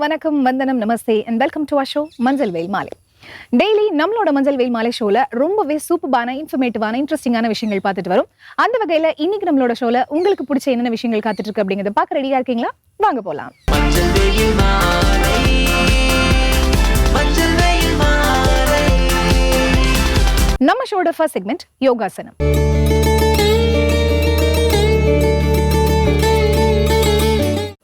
வணக்கம், வந்தனம், நமஸ்தே and welcome to our show மஞ்சள் வெயில் மாலை. டெய்லி நம்மளோட மஞ்சள் வெயில் மாலை ஷோல ரொம்பவே சூப்பரான இன்ஃபர்மேட்டிவான இன்ட்ரெஸ்டிங்கான விஷயங்கள் பார்த்துட்டு வரும். அந்த வகையில இன்னைக்கு நம்மளோட ஷோல உங்களுக்கு பிடிச்ச என்னென்ன விஷயங்கள் காத்துட்டு இருக்கு அப்படிங்கறத பார்க்க ரெடியா இருக்கீங்களா? வாங்க போலாம். நம்ம ஷோட ஃபர்ஸ்ட் செக்மெண்ட் யோகாசனம்.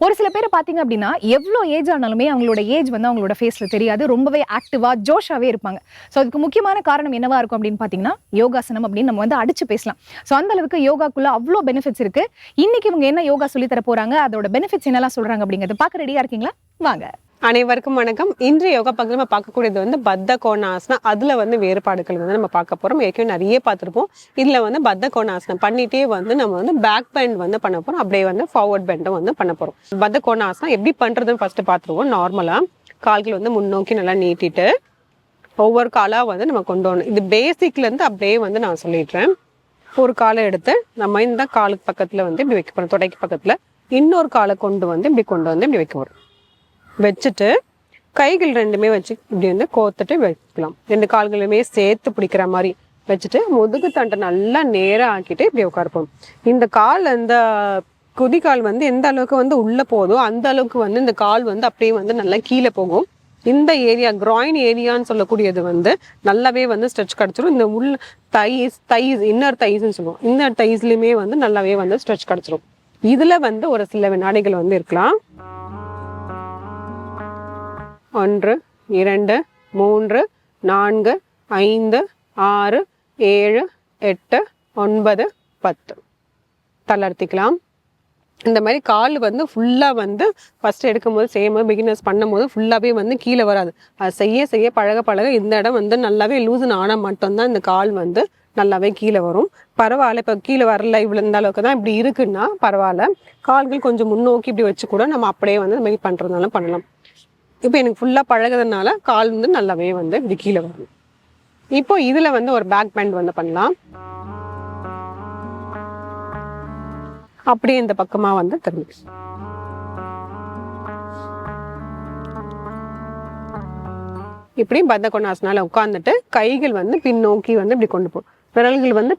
ஒரு சில பேரை பாத்தீங்க அப்படின்னா எவ்வளோ ஏஜ் ஆனாலுமே அவங்களோட ஏஜ் வந்து அவங்களோட ஃபேஸ்ல தெரியாது. ரொம்பவே ஆக்டிவா ஜோஷாவே இருப்பாங்க. ஸோ அதுக்கு முக்கியமான காரணம் என்னவா இருக்கும் அப்படின்னு பாத்தீங்கன்னா யோகாசனம் அப்படின்னு நம்ம வந்து அடிச்சு பேசலாம். ஸோ அந்த அளவுக்கு யோகாக்குள்ள அவ்வளோ பெனிஃபிட்ஸ் இருக்கு. இன்னைக்கு இவங்க என்ன யோகா சொல்லி தர போறாங்க, அதோட பெனிஃபிட்ஸ் என்னெல்லாம் சொல்றாங்க அப்படிங்கறத பார்க்க ரெடியா இருக்கீங்களா? வாங்க. அனைவருக்கும் வணக்கம். இன்றைய யோகா பகுதியில் நம்ம பார்க்கக்கூடியது வந்து பத்த கோணாசனம். அதுல வந்து வேறுபாடுகள் வந்து நம்ம பார்க்க போறோம். ஏற்கனவே நிறைய பார்த்துருப்போம். இதுல வந்து பத்த கோணாசனம் பண்ணிட்டே வந்து நம்ம வந்து பேக் பெண்ட் வந்து பண்ண போறோம். அப்படியே வந்து ஃபார்வர்ட் பெண்டும் வந்து பண்ண போறோம். பத்த கோணாசனம் எப்படி பண்றதுன்னு ஃபர்ஸ்ட் பார்த்துருவோம். நார்மலா கால்கள் வந்து முன்னோக்கி நல்லா நீட்டிட்டு ஒவ்வொரு காலா வந்து நம்ம கொண்டு வரணும். இது பேசிக்ல இருந்து அப்படியே வந்து நான் சொல்லிடுறேன். ஒரு காலை எடுத்து நம்ம இந்த காலுக்கு பக்கத்துல வந்து இப்படி வைக்க போறோம். தொடைக்கு பக்கத்துல இன்னொரு காலை கொண்டு வந்து இப்படி வைக்க போறோம். வச்சுட்டு கைகள் ரெண்டுமே வச்சு இப்படி வந்து கோத்துட்டு வைக்கலாம். ரெண்டு கால்களுமே சேர்த்து பிடிக்கிற மாதிரி வச்சுட்டு முதுகு தண்டை நல்லா நேராக ஆக்கிட்டு இப்படி உட்காருப்போம். இந்த கால் இந்த குதிகால் வந்து எந்த அளவுக்கு வந்து உள்ள போதோ அந்த அளவுக்கு வந்து இந்த கால் வந்து அப்படியே வந்து நல்லா கீழே போகும். இந்த ஏரியா கிராயின் ஏரியான்னு சொல்லக்கூடியது வந்து நல்லாவே வந்து ஸ்ட்ரெச் கிடச்சிரும். இந்த உள்ள தைஸ் இன்னர் தைஸ்ன்னு சொல்லுவோம். இன்னர் தைஸ்லையுமே வந்து நல்லாவே வந்து ஸ்ட்ரெச் கிடச்சிரும். இதுல வந்து ஒரு சில வினாடிகள் வந்து இருக்கலாம். 1 2 3 4 5 6 7 8 9 10 தளர்த்திக்கலாம். இந்த மாதிரி கால் வந்து ஃபுல்லாக வந்து ஃபர்ஸ்ட் எடுக்கும் போது செய்யும்போது பிகினர்ஸ் பண்ணும் போது ஃபுல்லாகவே வந்து கீழே வராது. அது செய்ய பழக இந்த இடம் வந்து நல்லாவே லூசன் ஆனால் மட்டும்தான் இந்த கால் வந்து நல்லாவே கீழே வரும். பரவாயில்ல, இப்போ கீழே வரல, இவ்வளோ இந்த அளவுக்கு தான் இப்படி இருக்குன்னா பரவாயில்ல. கால்கள் கொஞ்சம் முன்னோக்கி இப்படி வச்சு கூட நம்ம அப்படியே வந்து இந்த மாதிரி பண்ணுறதுனால பண்ணலாம். இப்போ எனக்கு ஃபுல்லாக பழகுறதுனால கால் வந்து நல்லாவே வந்து இப்படி கீழே வரும். இப்போ இதில் வந்து ஒரு பேக் பெண்ட் வந்து பண்ணலாம். அப்படியே இந்த பக்கமாக வந்து திரும்பி இப்படி பத்த கோணாசனால உட்காந்துட்டு கைகள் வந்து பின்னோக்கி வந்து இப்படி கொண்டு போகும். விரல்கள் வந்து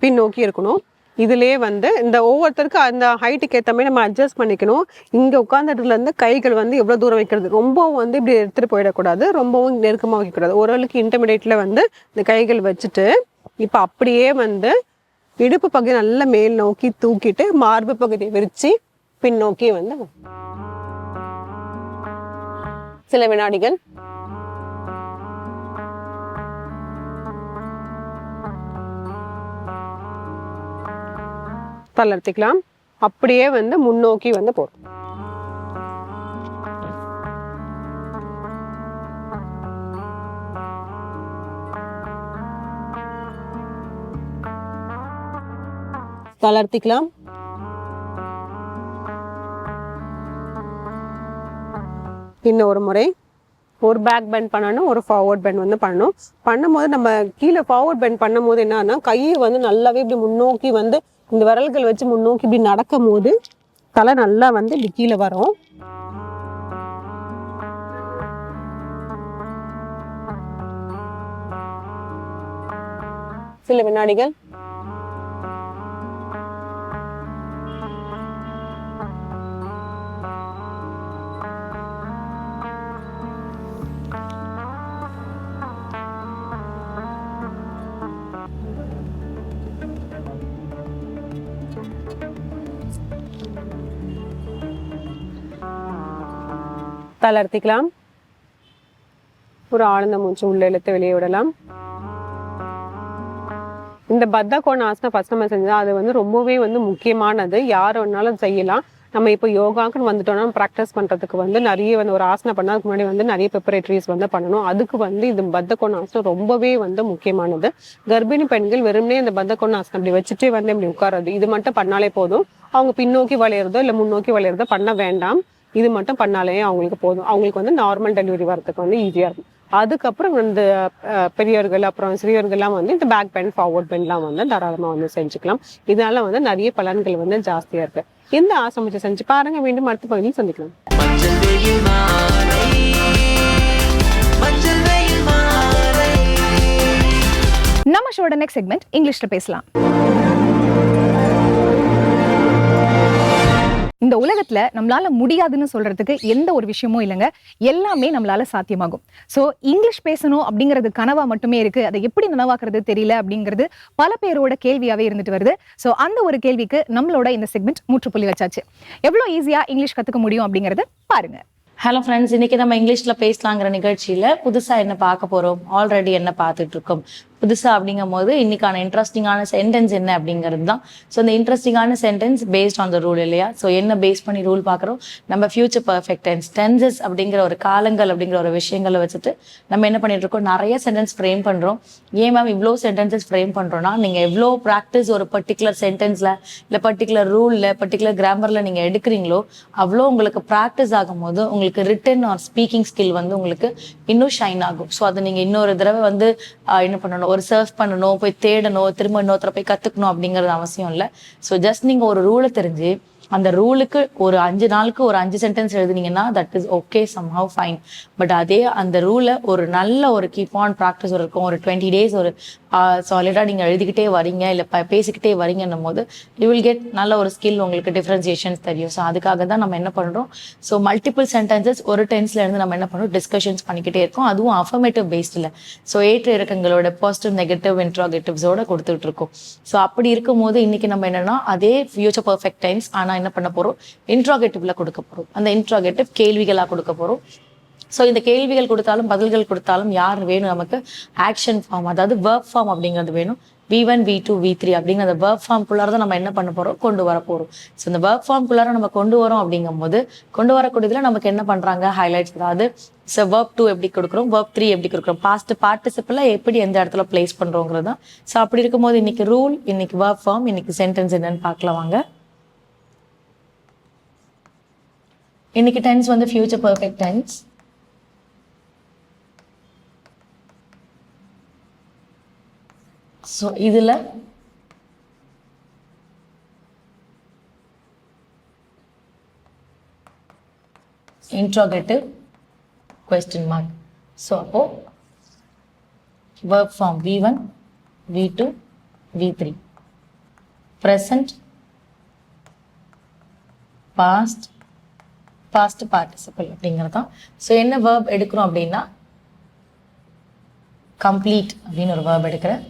பின்னோக்கி இருக்கணும். இதுலயே வந்து இந்த ஒவ்வொருத்தருக்கும் அந்த ஹைட்டுக்கு ஏற்ற மாதிரி நம்ம அட்ஜஸ்ட் பண்ணிக்கணும். இங்கே உட்காந்துட்டுல இருந்து கைகள் வந்து எவ்வளோ தூரம் வைக்கிறது, ரொம்பவும் வந்து இப்படி எடுத்துகிட்டு போயிடக்கூடாது, ரொம்பவும் நெருக்கமாக வைக்கக்கூடாது. ஓரளவுக்கு இன்டர்மீடியேட்டில் வந்து இந்த கைகள் வச்சுட்டு இப்போ அப்படியே வந்து இடுப்பு பகுதி நல்லா மேல் நோக்கி தூக்கிட்டு மார்பு பகுதியை விரித்து பின்னோக்கி வந்து சில வினாடிகள் தளர்த்திக்கலாம். அப்படியே வந்து முன்னோக்கி வந்து போறோம். தளர்த்திக்கலாம். இன்னும் ஒரு முறை ஒரு பேக் பெண்ட் பண்ணணும், ஒரு ஃபார்வர்ட் பெண்ட் வந்து பண்ணணும். பண்ணும்போது நம்ம கீழே ஃபார்வர்ட் பெண்ட் பண்ணும் போது என்னன்னா கையை வந்து நல்லாவே இப்படி முன்னோக்கி வந்து இந்த விரல்கள் வச்சு முன்னோக்கி இப்படி நடக்கும் போது தலை நல்லா வந்து இப்படி கீழே வரும். சில வினாடிகள் தளர்த்திக்கலாம். ஒரு ஆழ்ந்த மூச்சு உள்ள இழுத்து வெளியே விடலாம். இந்த பத்த கோணாசனம் ஃபர்ஸ்ட் நம்ம செஞ்சா அது வந்து ரொம்பவே வந்து முக்கியமானது. யார் வேணாலும் செய்யலாம். நம்ம இப்போ யோகாக்குன்னு வந்துட்டோம்னா ப்ராக்டிஸ் பண்ணுறதுக்கு வந்து நிறைய வந்து ஒரு ஆசனம் பண்ணால் அதுக்கு முன்னாடி வந்து நிறைய ப்ரிப்பரேட்டரிஸ் வந்து பண்ணணும். அதுக்கு வந்து இது பத்த கோணாசனம் ரொம்பவே வந்து முக்கியமானது. கர்ப்பிணி பெண்கள் வெறுமனே இந்த பத்த கோணாசனம் அப்படி வச்சுட்டே வந்து இப்படி உட்காராது. இது மட்டும் பண்ணாலே போதும். அவங்க பின்னோக்கி வளையிறதோ இல்லை முன்னோக்கி வளையிறதோ பண்ண வேண்டாம். இது மட்டும் பண்ணாலே அவங்களுக்கு போதும். அவங்களுக்கு வந்து நார்மல் டெலிவரி வரதுக்கு வந்து ஈஸியாக இருக்கும். அதுக்கப்புறம் இந்த பெரியவர்கள் அப்புறம் சிறியவர்கள்லாம் வந்து இந்த பேக் பெண்ட் ஃபார்வர்ட் பெண்ட்லாம் வந்து தாராளமாக வந்து செஞ்சுக்கலாம். இதனால வந்து நிறைய பலன்கள் வந்து ஜாஸ்தியாக இருக்கு. இந்த ஆசனம் செஞ்சு பாருங்க. மீண்டும் அடுத்த பகுதியில் சந்திக்கலாம். மஞ்சள் வெயில் மாலை மஞ்சள் வெயில் மாலை. நம்ம ஷோட நெக்ஸ்ட் செக்மெண்ட் இங்கிலீஷ்ல பேசலாம். இந்த உலகத்துல நம்மளால முடியாதுன்னு சொல்றதுக்கு எந்த ஒரு விஷயமும் இல்லைங்க. எல்லாமே நம்மளால சாத்தியமாகும். ஸோ இங்கிலீஷ் பேசணும் அப்படிங்கிறது கனவா மட்டுமே இருக்கு. அதை எப்படி நனவாக்குறது தெரியல அப்படிங்கிறது பல பேரோட கேள்வியாவே இருந்துட்டு வருது. ஸோ அந்த ஒரு கேள்விக்கு நம்மளோட இந்த செக்மெண்ட் முற்றுப்புள்ளி வச்சாச்சு. எவ்வளவு ஈஸியா இங்கிலீஷ் கத்துக்க முடியும் அப்படிங்கறத பாருங்க. ஹலோ ஃப்ரெண்ட்ஸ், இன்னைக்கு நம்ம இங்கிலீஷில் பேசலாங்கிற நிகழ்ச்சியில் புதுசாக என்ன பார்க்க போகிறோம், ஆல்ரெடி என்ன பார்த்துட்டு இருக்கோம். புதுசாக அப்படிங்கும் போது இன்னைக்கான இன்ட்ரெஸ்டிங்கான சென்டென்ஸ் என்ன அப்படிங்கிறது தான். ஸோ இந்த இன்ட்ரெஸ்டிங்கான sentence based on the rule இல்லையா? ஸோ என்ன பேஸ் பண்ணி ரூல் பார்க்குறோம், நம்ம ஃபியூச்சர் பர்ஃபெக்ட் டென்ஸ், டென்சஸ் அப்படிங்கிற ஒரு காலங்கள் அப்படிங்கிற ஒரு விஷயங்களை வச்சுட்டு நம்ம என்ன பண்ணிட்டு இருக்கோம், நிறைய சென்டென்ஸ் ஃப்ரேம் பண்ணுறோம். ஏன் மேம் இவ்வளோ சென்டென்சஸ் ஃப்ரேம் பண்ணுறோன்னா, நீங்கள் எவ்வளோ ப்ராக்டிஸ் ஒரு பர்டிகுலர் சென்டென்ஸில் இல்லை பர்டிகுலர் ரூலில் பர்டிகுலர் கிராமரில் நீங்கள் எடுக்கிறீங்களோ அவ்வளோ உங்களுக்கு ப்ராக்டிஸ் ஆகும்போது உங்களுக்கு ரிட்டன் ஆர் ஸ்பீக்கிங் ஸ்கில் வந்து உங்களுக்கு இன்னும் ஷைன் ஆகும். ஸோ அதை நீங்கள் இன்னொரு தடவை வந்து என்ன பண்ணணும், ஒரு சர்ச் பண்ணணும், போய் தேடணும், திரும்ப இன்னொருத்தர போய் கற்றுக்கணும் அப்படிங்கிறது அவசியம் இல்லை. ஸோ ஜஸ்ட் நீங்கள் ஒரு ரூலை தெரிஞ்சு அந்த ரூலுக்கு ஒரு 5 நாளுக்கு ஒரு 5 சென்டென்ஸ் எழுதுனீங்கன்னா that is okay, somehow fine. But அதே அந்த ரூலை ஒரு நல்ல ஒரு கீப் ஆன் ப்ராக்டிஸ் இருக்கும், ஒரு 20 days ஒரு சாலிடாக நீங்கள் எழுதிக்கிட்டே வரீங்க இல்லை பேசிக்கிட்டே வரீங்கன்னும் போது யூ வில் கெட் நல்ல ஒரு ஸ்கில், உங்களுக்கு டிஃப்ரென்சியேஷன்ஸ் தெரியும். ஸோ அதுக்காக தான் நம்ம என்ன பண்ணுறோம், ஸோ மல்டிபிள் சென்டென்சஸ் ஒரு டென்ஸ்லேருந்து நம்ம என்ன பண்ணுறோம், டிஸ்கஷன்ஸ் பண்ணிக்கிட்டே இருக்கோம். அதுவும் அஃபர்மேட்டிவ் பேஸ்டில், ஸோ ஏற்ற இறக்கங்களோட பாசிட்டிவ் நெகட்டிவ் இன்ட்ராகேட்டிவ்ஸோட கொடுத்துட்டு இருக்கோம். ஸோ அப்படி இருக்கும்போது இன்னைக்கு நம்ம என்னன்னா அதே ஃபியூச்சர் பர்ஃபெக்ட் டென்ஸ் ஆனால் என்ன பண்ண போகிறோம், இன்ட்ராகேட்டிவ்ல கொடுக்க போகிறோம். அந்த இன்ட்ராகேட்டிவ் கேள்விகளாக கொடுக்க போகிறோம். ஸோ இந்த கேள்விகள் கொடுத்தாலும் பதில்கள் கொடுத்தாலும் யார் வேணும், நமக்கு ஆக்ஷன் ஃபார்ம், அதாவது வேர்ப் ஃபார்ம் அப்படிங்கிறது வேணும். V1 V2 V3 அப்படிங்கிற அந்த வேர்ப் ஃபார்ம்குள்ளார தான் நம்ம என்ன பண்ண போகிறோம், கொண்டு வர போகிறோம். ஸோ இந்த வேர்ப் ஃபார்ம்குள்ளார நம்ம கொண்டு வரோம் அப்படிங்கும்போது கொண்டு வரக்கூடியதுல நமக்கு என்ன பண்ணுறாங்க, ஹைலைட்ஸ், அதாவது ஸோ வேர்ப் 2 எப்படி கொடுக்குறோம், வேர்ப் 3 எப்படி கொடுக்குறோம், பாஸ்ட் பார்ட்டிசிபிள் எப்படி எந்த இடத்துல பிளேஸ் பண்ணுறோங்கிறது தான். ஸோ அப்படி இருக்கும்போது இன்னைக்கு ரூல், இன்னைக்கு வேர்ப் ஃபார்ம், இன்னைக்கு சென்டென்ஸ் என்னன்னு பார்க்கலாம் வாங்க. இன்னைக்கு டென்ஸ் வந்து ஃபியூச்சர் பர்ஃபெக்ட் டென்ஸ். ஸோ இதில் இன்ட்ரோகேட்டிவ் கொஸ்டின் மார்க். ஸோ அப்போ verb form V1 V2 V3, present, past, past participle அப்படிங்கிறது தான். ஸோ என்ன verb எடுக்கிறோம் அப்படின்னா complete அப்படின்னு ஒரு verb எடுக்கிறேன்.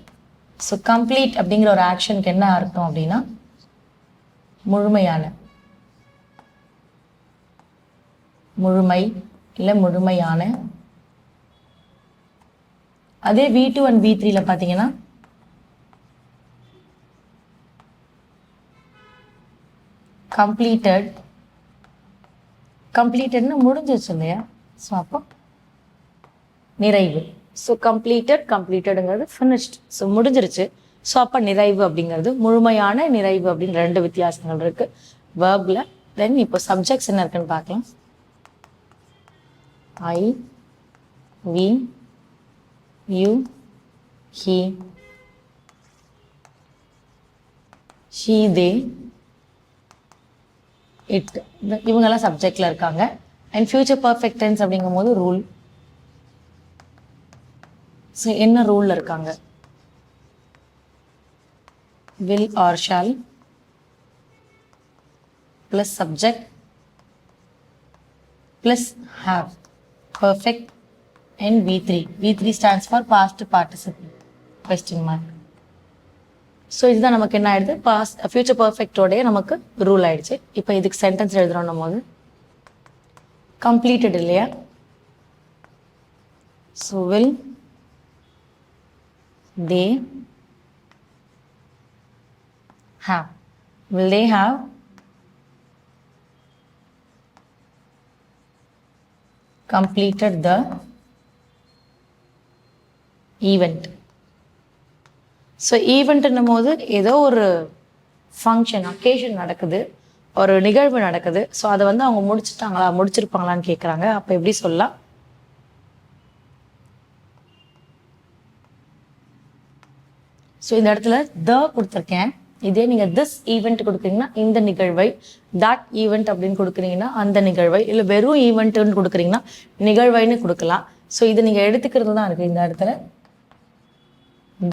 ஸோ complete அப்படிங்கிற ஒரு ஆக்ஷனுக்கு என்ன அர்த்தம் அப்படின்னா முழுமையான, முழுமை இல்லை முழுமையான. அதே V2 and V3ல பார்த்தீங்கன்னா completed, completedனு முடிஞ்சிருச்சு இல்லையா? ஸோ அப்போ நிறைவு. ஸோ completed, completedங்கிறது finished, ஸோ முடிஞ்சிருச்சு. ஸோ அப்போ நிறைவு அப்படிங்கிறது முழுமையான, நிறைவு அப்படின்னு 2 வித்தியாசங்கள் இருக்கு வேர்ப்ல. தென் இப்போ சப்ஜெக்ட்ஸ் என்ன இருக்குன்னு பார்க்கலாம். I, we, you, he, she, they, it, இவங்கெல்லாம் சப்ஜெக்ட்ல இருக்காங்க. அண்ட் ஃபியூச்சர் பர்ஃபெக்ட் டென்ஸ் அப்படிங்கும் போது ரூல். ஸோ என்ன ரூல்ல இருக்காங்க, will or shall plus subject plus have, perfect and V3. V3 stands for past participle question mark. So இதுதான் நமக்கு என்ன ஆயிடுது, பாஸ்ட் ஃபியூச்சர் பர்ஃபெக்டோடைய நமக்கு ரூல் ஆயிடுச்சு. இப்போ இதுக்கு சென்டென்ஸ் எழுதுறோம் போது கம்ப்ளீட்டட் இல்லையா? So will they have, will they have completed the event. So ஈவெண்ட்னும் போது ஏதோ ஒரு ஃபங்க்ஷன், அக்கேஷன் நடக்குது, ஒரு நிகழ்வு நடக்குது. ஸோ அதை வந்து அவங்க முடிச்சுட்டாங்களா, முடிச்சிருப்பாங்களான்னு கேட்குறாங்க. அப்போ எப்படி சொல்லலாம், ஸோ இந்த இடத்துல த கொடுத்துருக்கேன். இதே நீங்கள் திஸ் ஈவெண்ட் கொடுக்குறீங்கன்னா இந்த நிகழ்வை, தட் ஈவெண்ட் அப்படின்னு கொடுக்குறீங்கன்னா அந்த நிகழ்வை, இல்லை வெறும் ஈவெண்ட்டுன்னு கொடுக்குறீங்கன்னா நிகழ்வைன்னு கொடுக்கலாம். ஸோ இது நீங்கள் எடுத்துக்கிறது தான் இருக்குது இந்த இடத்துல.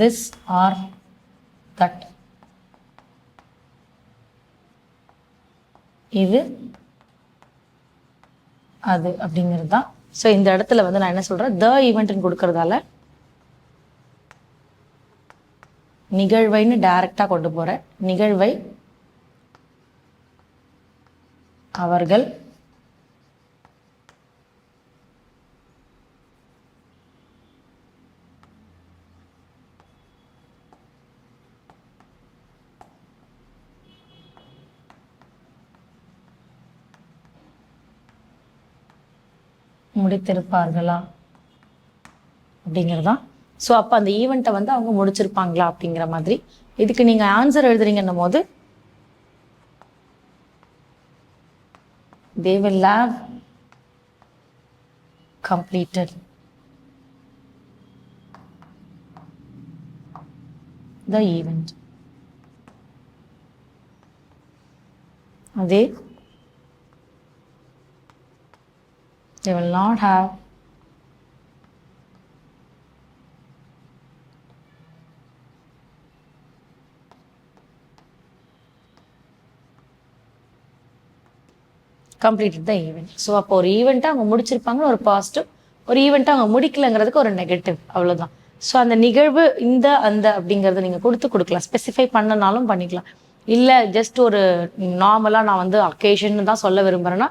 திஸ் ஆர் தட், இது அது அப்படிங்கிறது தான். ஸோ இந்த இடத்துல வந்து நான் என்ன சொல்கிறேன், த ஈவெண்ட்னு கொடுக்கறதால நிகழ்வைன்னு டைரக்டாக கொண்டு போகிறேன். நிகழ்வை அவர்கள் முடித்திருப்பார்களா அப்படிங்கிறது தான். ஸோ அப்போ அந்த ஈவெண்ட்டை வந்து அவங்க முடிச்சிருப்பாங்களா அப்படிங்கிற மாதிரி. இதுக்கு நீங்கள் ஆன்சர் எழுதுறீங்கன்னும் போது they will have completed the event. அதே they will not have completed the event. So அப்போ ஒரு ஈவெண்ட்டை அவங்க முடிச்சிருப்பாங்கன்னு ஒரு பாசிட்டிவ், ஒரு ஈவெண்ட்டை அவங்க முடிக்கலைங்கிறதுக்கு ஒரு நெகட்டிவ், அவ்வளோதான். ஸோ அந்த நிகழ்வு இந்த அந்த அப்படிங்கிறத நீங்கள் கொடுக்கலாம், ஸ்பெசிஃபை பண்ணனாலும் பண்ணிக்கலாம். இல்லை ஜஸ்ட் ஒரு நார்மலாக நான் வந்து அக்கேஷன் தான் சொல்ல விரும்புகிறேன்னா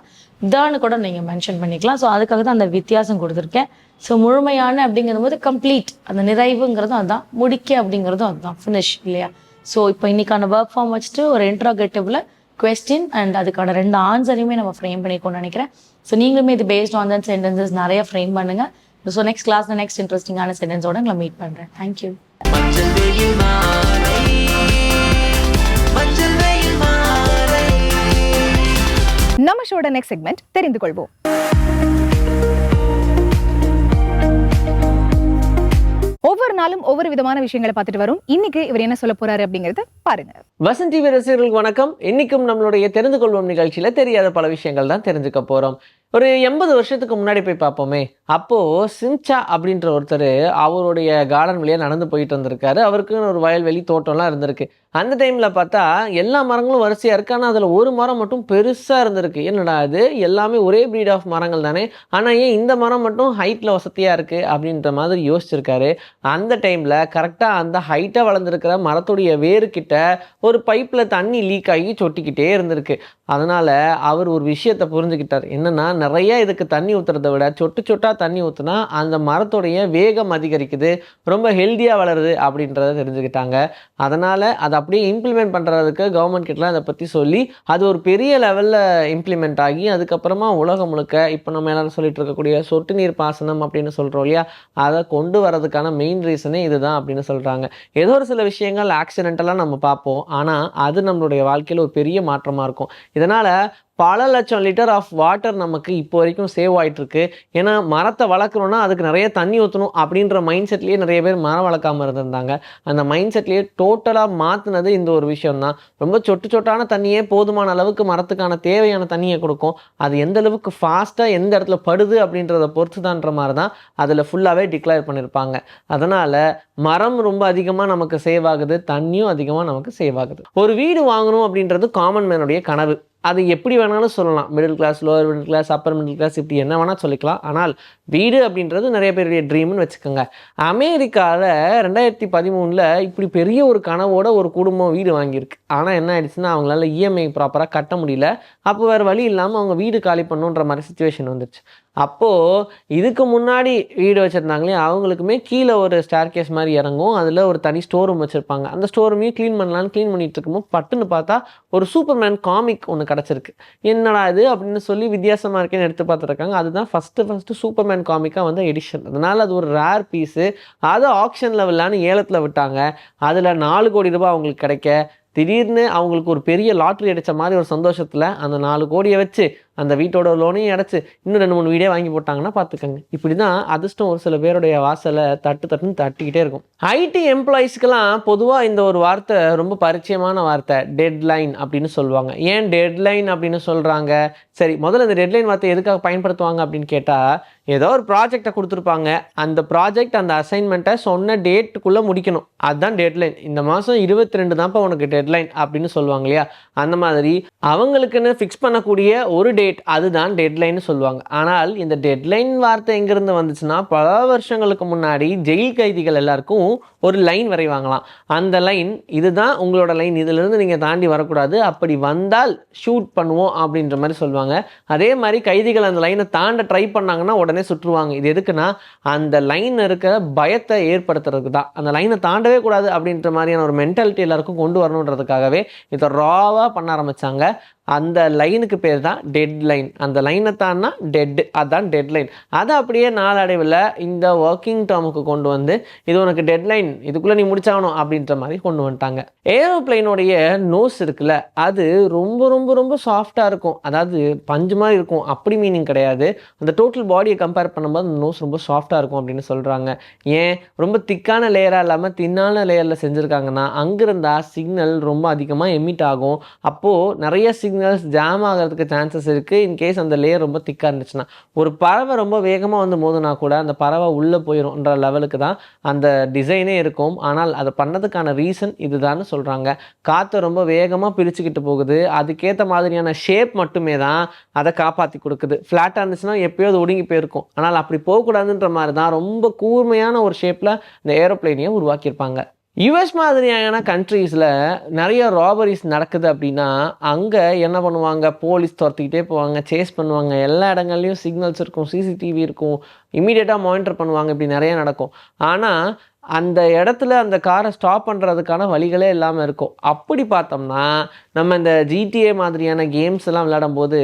தான்னு கூட நீங்கள் மென்ஷன் பண்ணிக்கலாம். ஸோ அதுக்காக தான் அந்த வித்தியாசம் கொடுத்துருக்கேன். ஸோ முழுமையான அப்படிங்கிறது போது கம்ப்ளீட், அந்த நிறைவுங்கிறதும் அதுதான், முடிக்க அப்படிங்கிறதும் அதுதான், ஃபினிஷ் இல்லையா. ஸோ இப்போ இன்னைக்கான ஒர்க் ஃபார்ம் வச்சுட்டு ஒரு இன்ட்ராகேட்டிவ்ல கொஸ்டின் அண்ட் அதுக்கான 2 ஆன்சரையுமே நம்ம ஃப்ரேம் பண்ணிக்கோன்னு நினைக்கிறேன். ஸோ நீங்களுமே இது பேஸ்ட் ஆன் தட் சென்டென்சஸ் நிறைய ஃப்ரேம் பண்ணுங்க. ஸோ நெக்ஸ்ட் கிளாஸ்ல நெக்ஸ்ட் இன்ட்ரெஸ்டிங்கான சென்டென்ஸோட உங்களை மீட் பண்ணுறேன். தேங்க்யூ. மஞ்சள் வெயில் மாலை, மஞ்சள் வெயில் மாலை. நம்ம ஷோட நெக்ஸ்ட் செக்மெண்ட் தெரிந்து கொள்வோம். ஒவ்வொரு நாளும் ஒவ்வொரு விதமான விஷயங்களை பார்த்துட்டு வரும். இன்னைக்கு இவர் என்ன சொல்ல போறாரு அப்படிங்கறத பாருங்க. வசந்த் டிவி ரசிகர்களுக்கு வணக்கம். இன்னைக்கும் நம்மளுடைய தெரிந்து கொள்வோம் நிகழ்ச்சியில தெரியாத பல விஷயங்கள் தான் தெரிஞ்சுக்க போறோம். ஒரு 80 வருஷத்துக்கு முன்னாடி போய் பார்ப்போமே. அப்போ சின்சா அப்படின்ற ஒருத்தர் அவருடைய கார்டன் வழியா நடந்து போயிட்டு இருந்திருக்காரு. அவருக்குன்னு ஒரு வயல்வெளி தோட்டம்லாம் இருந்திருக்கு. அந்த டைம்ல பார்த்தா எல்லா மரங்களும் வரிசையா இருக்கு. ஆனால் அதுல ஒரு மரம் மட்டும் பெருசா இருந்திருக்கு. என்னடா அது, எல்லாமே ஒரே பிரீட் ஆஃப் மரங்கள் தானே, ஆனா ஏன் இந்த மரம் மட்டும் ஹைட்ல வசதியா இருக்கு அப்படின்ற மாதிரி யோசிச்சிருக்காரு. அந்த டைம்ல கரெக்டா அந்த ஹைட்டா வளர்ந்துருக்கிற மரத்துடைய வேறு கிட்ட ஒரு பைப்ல தண்ணி லீக் ஆகி சொட்டிக்கிட்டே இருந்திருக்கு. அதனால அவர் ஒரு விஷயத்தை புரிஞ்சுக்கிட்டார். என்னன்னா, நிறைய இதுக்கு தண்ணி ஊத்துறதை விட சொட்டு சொட்டா தண்ணி ஊத்துனா அந்த மரத்துடைய வேகம் அதிகரிக்குது, ரொம்ப ஹெல்தியா வளருது அப்படின்றத தெரிஞ்சுக்கிட்டாங்க. அதனால அதை அப்படியே இம்ப்ளிமெண்ட் பண்றதுக்கு கவர்மெண்ட் கிட்டலாம் அதை பத்தி சொல்லி அது ஒரு பெரிய லெவல்ல இம்ப்ளிமெண்ட் ஆகி அதுக்கப்புறமா உலகம் முழுக்க இப்போ நம்ம எல்லாரும் சொல்லிட்டு இருக்கக்கூடிய சொட்டு நீர் பாசனம் அப்படின்னு சொல்றோம் இல்லையா, அதை கொண்டு வரதுக்கான மெயின் ரீசனே இதுதான் அப்படின்னு சொல்றாங்க. ஏதோ ஒரு சில விஷயங்கள் ஆக்சிடென்டெல்லாம் நம்ம பார்ப்போம், ஆனா அது நம்மளுடைய வாழ்க்கையில ஒரு பெரிய மாற்றமா இருக்கும். இதனால பல லட்சம் லிட்டர் ஆஃப் வாட்டர் நமக்கு இப்போ வரைக்கும் சேவ் ஆகிட்டு இருக்கு. ஏன்னா மரத்தை வளர்க்குறோன்னா அதுக்கு நிறைய தண்ணி ஊற்றணும் அப்படின்ற மைண்ட் செட்லேயே நிறைய பேர் மரம் வளர்க்காம இருந்திருந்தாங்க. அந்த மைண்ட் செட்லேயே டோட்டலாக மாற்றினது இந்த ஒரு விஷயம்தான். ரொம்ப சொட்டு சொட்டான தண்ணியே போதுமான அளவுக்கு மரத்துக்கான தேவையான தண்ணியை கொடுக்கும். அது எந்த அளவுக்கு ஃபாஸ்ட்டாக எந்த இடத்துல படுது அப்படின்றத பொறுத்து தான்ற மாதிரி தான் அதில் ஃபுல்லாகவே டிக்ளேர் பண்ணியிருப்பாங்க. அதனால் மரம் ரொம்ப அதிகமாக நமக்கு சேவ் ஆகுது, தண்ணியும் அதிகமாக நமக்கு சேவ் ஆகுது. ஒரு வீடு வாங்கணும் அப்படின்றது காமன் மேனுடைய கனவு. அது எப்படி வேணாலும் சொல்லலாம், middle class, lower middle class, upper middle class, இப்படி என்ன வேணால் சொல்லிக்கலாம். ஆனால் வீடு அப்படின்றது நிறைய பேருடைய ட்ரீம்னு வச்சுக்கோங்க. அமெரிக்காவில் 2013 இப்படி பெரிய ஒரு கனவோட ஒரு குடும்பம் வீடு வாங்கியிருக்கு. ஆனால் என்ன ஆயிடுச்சுன்னா, அவங்களால இஎம்ஐ ப்ராப்பராக கட்ட முடியல. அப்போ வேறு வழி இல்லாமல் அவங்க வீடு காலி பண்ணுன்ற மாதிரி சுச்சுவேஷன் வந்துருச்சு. அப்போது இதுக்கு முன்னாடி வீடு வச்சுருந்தாங்களே அவங்களுக்குமே கீழே ஒரு ஸ்டேர்கேஸ் மாதிரி இறங்கும், அதில் ஒரு தனி ஸ்டோர் ரூம் வச்சுருப்பாங்க. அந்த ஸ்டோர் ரூமையும் க்ளீன் பண்ணலான்னு க்ளீன் பண்ணிட்டு இருக்கும்போது பட்டுன்னு பார்த்தா ஒரு சூப்பர்மேன் காமிக் ஒன்று கிடச்சிருக்கு. என்னடா இது அப்படின்னு சொல்லி வித்தியாசமாக இருக்கேன்னு எடுத்து பார்த்துருக்காங்க. அதுதான் ஃபஸ்ட்டு சூப்பர்மேன் காமிக்காக வந்து எடிஷன். அதனால் அது ஒரு ரேர் பீஸு. அதை ஆக்ஷனில் விடலான்னு ஏலத்தில் விட்டாங்க. அதில் 4 கோடி ரூபாய் அவங்களுக்கு கிடைக்க திடீர்னு அவங்களுக்கு ஒரு பெரிய லாட்ரி அடித்த மாதிரி ஒரு சந்தோஷத்தில் அந்த 4 கோடியை வச்சு அந்த வீட்டோட லோனையும் அடைச்சு இன்னும் 2-3 வீடே வாங்கி போட்டாங்கன்னா பார்த்துக்கோங்க. இப்படி தான் அதிர்ஷ்டம் ஒரு சில பேருடைய வாசலை தட்டுன்னு தட்டிக்கிட்டே இருக்கும். ஐடி எம்ப்ளாயிஸ்க்கெல்லாம் பொதுவாக இந்த ஒரு வார்த்தை ரொம்ப பரிச்சயமான வார்த்தை, டெட்லைன் அப்படின்னு சொல்லுவாங்க. ஏன் டெட்லைன் அப்படின்னு சொல்கிறாங்க? சரி, முதல்ல இந்த டெட்லைன் வார்த்தை எதுக்காக பயன்படுத்துவாங்க அப்படின்னு கேட்டால், ஏதோ ஒரு ப்ராஜெக்டை கொடுத்துருப்பாங்க, அந்த ப்ராஜெக்ட் அந்த அசைன்மெண்ட்டை சொன்ன டேட்டுக்குள்ளே முடிக்கணும், அதுதான் டெட்லைன். இந்த மாதம் 22 தான்ப்பா உனக்கு டெட்லைன் அப்படின்னு சொல்லுவாங்க இல்லையா? அந்த மாதிரி அவங்களுக்குன்னு ஃபிக்ஸ் பண்ணக்கூடிய ஒரு டேட், அதுதான் டெட்லைன்னு சொல்லுவாங்க. ஆனால் இந்த டெட்லைன் வார்த்தை எங்கேருந்து வந்துச்சுன்னா, பல வருஷங்களுக்கு முன்னாடி ஜெயில் கைதிகள் எல்லாருக்கும் ஒரு லைன் வரைவாங்களாம். அந்த லைன், இதுதான் உங்களோட லைன், இதிலிருந்து நீங்கள் தாண்டி வரக்கூடாது, அப்படி வந்தால் ஷூட் பண்ணுவோம் அப்படின்ற மாதிரி சொல்லுவாங்க. அதே மாதிரி கைதிகள் அந்த லைனை தாண்ட ட்ரை பண்ணாங்கன்னா உடனே சுற்றுவாங்க. இது எதுக்குன்னா, அந்த லைன் இருக்கிற பயத்தை ஏற்படுத்துறதுக்கு தான். அந்த லைனை தாண்டவே கூடாது அப்படின்ற மாதிரியான ஒரு மென்டாலிட்டி எல்லாருக்கும் கொண்டு வரணுன்றதுக்காகவே இதை ராவாக பண்ண ஆரம்பித்தாங்க. அந்த லைனுக்கு பேர் தான் டெட்லைன். அந்த லைனை தான்னா டெட்டு, அதுதான் டெட்லைன். அதை அப்படியே நாளடைவில் இந்த ஒர்க்கிங் டேர்முக்கு கொண்டு வந்து, இது உனக்கு டெட்லைன், இதுக்குள்ளே நீ முடிச்சாகணும் அப்படின்ற மாதிரி கொண்டு வந்துட்டாங்க. ஏரோப்ளைனோடைய நோஸ் இருக்குல்ல, அது ரொம்ப ரொம்ப ரொம்ப சாஃப்டாக இருக்கும். அதாவது பஞ்சு மாதிரி இருக்கும், அப்படி மீனிங் கிடையாது. அந்த டோட்டல் பாடியை கம்பேர் பண்ணும்போது அந்த நோஸ் ரொம்ப சாஃப்டாக இருக்கும் அப்படின்னு சொல்கிறாங்க. ஏன் ரொம்ப திக்கான லேயராக இல்லாமல் தின்னான லேயரில் செஞ்சுருக்காங்கன்னா, அங்கிருந்தா சிக்னல் ரொம்ப அதிகமாக எமிட் ஆகும். அப்போது நிறைய சிக்னல்ஸ் ஜாம் ஆகிறதுக்கு சான்சஸ் இருக்குது. இன்கேஸ் அந்த லேயர் ரொம்ப திக்காக இருந்துச்சுன்னா. ஒரு பறவை ரொம்ப வேகமாக வந்து மோதுனா கூட அந்த பறவை உள்ளே போயிடும்ன்ற லெவலுக்கு தான் அந்த டிசைனே இருக்கும். ஆனால் அதை பண்ணதுக்கான ரீசன் இதுதான் சொல்கிறாங்க. காற்றை ரொம்ப வேகமாக பிரிச்சுக்கிட்டு போகுது, அதுக்கேற்ற மாதிரியான ஷேப் மட்டுமே தான் அதை காப்பாற்றி கொடுக்குது. ஃப்ளாட்டாக இருந்துச்சுன்னா எப்பயோ அது ஒடுங்கி போயிருக்கும். ஆனால் அப்படி போகக்கூடாதுன்ற மாதிரி தான் ரொம்ப கூர்மையான ஒரு ஷேப்பில் இந்த ஏரோப்ளைனையை உருவாக்கியிருப்பாங்க. யூஎஸ் மாதிரியான கண்ட்ரீஸில் நிறைய ராபரிஸ் நடக்குது அப்படின்னா, அங்கே என்ன பண்ணுவாங்க, போலீஸ் துரத்திக்கிட்டே போவாங்க, சேஸ் பண்ணுவாங்க, எல்லா இடங்கள்லையும் சிக்னல்ஸ் இருக்கும், சிசிடிவி இருக்கும், இமீடியட்டாக மானிட்டர் பண்ணுவாங்க, இப்படி நிறைய நடக்கும். ஆனால் அந்த இடத்துல அந்த காரை ஸ்டாப் பண்ணுறதுக்கான வழிகளே இல்லாமல் இருக்கும். அப்படி பார்த்தோம்னா, நம்ம இந்த ஜிடிஏ மாதிரியான கேம்ஸ் எல்லாம் விளையாடும் போது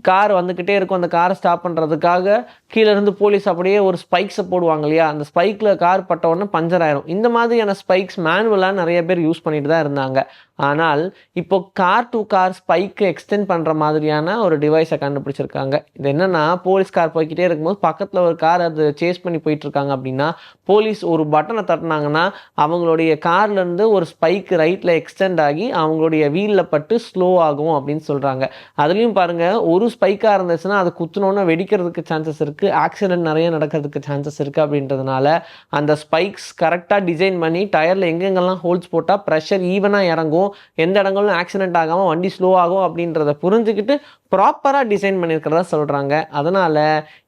கார் வந்துக்கிட்டே இருக்கும், அந்த காரை ஸ்டாப் பண்ணுறதுக்காக கீழேருந்து போலீஸ் அப்படியே ஒரு ஸ்பைக்ஸை போடுவாங்க இல்லையா? அந்த ஸ்பைக்கில் கார் பட்ட உடனே பஞ்சர் ஆயிரும். இந்த மாதிரியான ஸ்பைக்ஸ் மேனுவலாக நிறைய பேர் யூஸ் பண்ணிட்டு தான் இருந்தாங்க. ஆனால் இப்போ car to car spike extend பண்ணுற மாதிரியான ஒரு டிவைஸை கண்டுபிடிச்சிருக்காங்க. இது என்னென்னா, போலீஸ் கார் போய்கிட்டே இருக்கும்போது பக்கத்தில் ஒரு கார் அது சேஸ் பண்ணி போயிட்டுருக்காங்க அப்படின்னா, போலீஸ் ஒரு பட்டனை தட்டினாங்கன்னா அவங்களுடைய கார்லேருந்து ஒரு ஸ்பைக்கு ரைட்டில் எக்ஸ்டெண்ட் ஆகி அவங்களுடைய வீலில் பட்டு ஸ்லோ ஆகும் அப்படின்னு சொல்கிறாங்க. அதுலேயும் பாருங்கள், ஒரு ஸ்பைக்காக இருந்துச்சுன்னா அது குத்துனோன்னா வெடிக்கிறதுக்கு சான்சஸ் இருக்குது, ஆக்சிடென்ட் நிறைய நடக்கிறதுக்கு சான்சஸ் இருக்குது. அப்படின்றதுனால அந்த ஸ்பைக்ஸ் கரெக்டாக டிசைன் பண்ணி டயரில் எங்கெங்கெல்லாம் ஹோல்ஸ் போட்டால் ப்ரெஷர் ஈவனாக இறங்கும், எந்த இடங்களும் ஆக்சிடென்ட் ஆகாமல் வண்டி ஸ்லோ ஆகும் அப்படின்றத புரிஞ்சுக்கிட்டு ப்ராப்பராக டிசைன் பண்ணியிருக்கிறதா சொல்கிறாங்க. அதனால்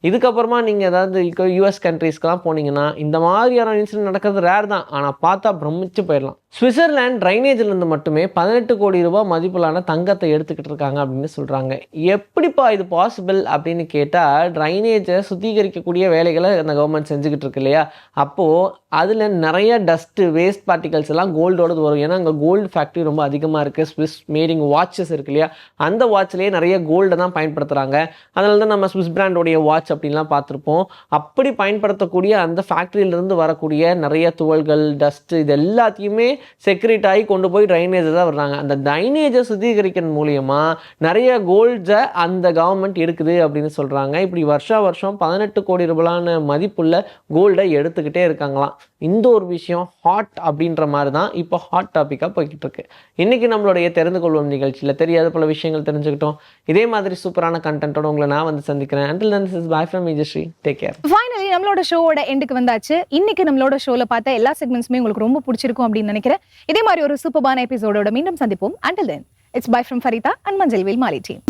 இதுக்கப்புறமா நீங்கள் ஏதாவது யூஎஸ் கண்ட்ரீஸ்க்கெலாம் போனீங்கன்னா இந்த மாதிரியான இன்சிடென்ட் நடக்கிறது ரேர் தான். ஆனால் பார்த்தா பிரமிச்சு போயிடலாம். சுவிட்சர்லாந்து ட்ரைனேஜிலிருந்து மட்டுமே 18 கோடி ரூபாய் மதிப்பிலான தங்கத்தை எடுத்துக்கிட்டு இருக்காங்க அப்படின்னு சொல்கிறாங்க. எப்படிப்பா இது பாசிபிள் அப்படின்னு கேட்டால், ட்ரைனேஜை சுத்திகரிக்கக்கூடிய வேலைகளை அந்த கவர்மெண்ட் செஞ்சுக்கிட்டு இருக்கு இல்லையா? அப்போது அதில் நிறைய டஸ்ட்டு வேஸ்ட் பார்ட்டிகல்ஸ் எல்லாம் கோல்டோடது வரும். ஏன்னா அங்கே கோல்டு ஃபேக்ட்ரி ரொம்ப அதிகமாக இருக்குது. ஸ்விஸ் மேடிங் வாட்சஸ் இருக்கு இல்லையா? அந்த வாட்ச்லேயே நிறைய கோல்டை தான் பயன்படுத்துகிறாங்க. அதனால தான் நம்ம ஸ்விஸ் பிராண்டோடைய வாட்ச் அப்படின்லாம் பார்த்துருப்போம். அப்படி பயன்படுத்தக்கூடிய அந்த ஃபேக்ட்ரியிலிருந்து வரக்கூடிய நிறைய துவள்கள், டஸ்ட்டு, இது எல்லாத்தையுமே செக்ரேட் ஆகி கொண்டு போய் ட்ரைனேஜை தான் வர்றாங்க. அந்த ட்ரைனேஜை சுத்திகரிக்கிறது மூலியமா நிறைய கோல்ட்ஸை அந்த கவர்மெண்ட் எடுக்குது அப்படின்னு சொல்கிறாங்க. இப்படி வருஷம் 18 கோடி ரூபாயான மதிப்புள்ள கோல்டை எடுத்துக்கிட்டே இருக்காங்களாம். இந்த ஒரு விஷயம் ஹாட் அப்படின்ற மாதிரி தான் இப்போ ஹாட் டாப்பிக்காக போய்கிட்டு இருக்கு. இன்றைக்கி நம்மளுடைய தெரிந்து கொள்வோம் நிகழ்ச்சியில் தெரியாத பல விஷயங்கள் தெரிஞ்சுக்கிட்டோம். இதே மாதிரி சூப்பரான கண்டென்ட்டோட உங்களை நான் வந்து சந்திக்கிறேன். Until then, this is bye from Vijayashree. Take care. Finally நம்மளோட ஷோவோட எண்டுக்கு வந்தாச்சு. இன்னைக்கு நம்மளோட ஷோல பார்த்த எல்லா செக்மெண்ட்ஸுமே உங்களுக்கு ரொம்ப பிடிச்சிருக்கும் அப்படின்னு நினைக்கிறேன். இதே மாதிரி ஒரு சூப்பரான எபிசோடோட மீண்டும் சந்திப்போம். Until then, it's bye from Farita and Manjalvel Mali team.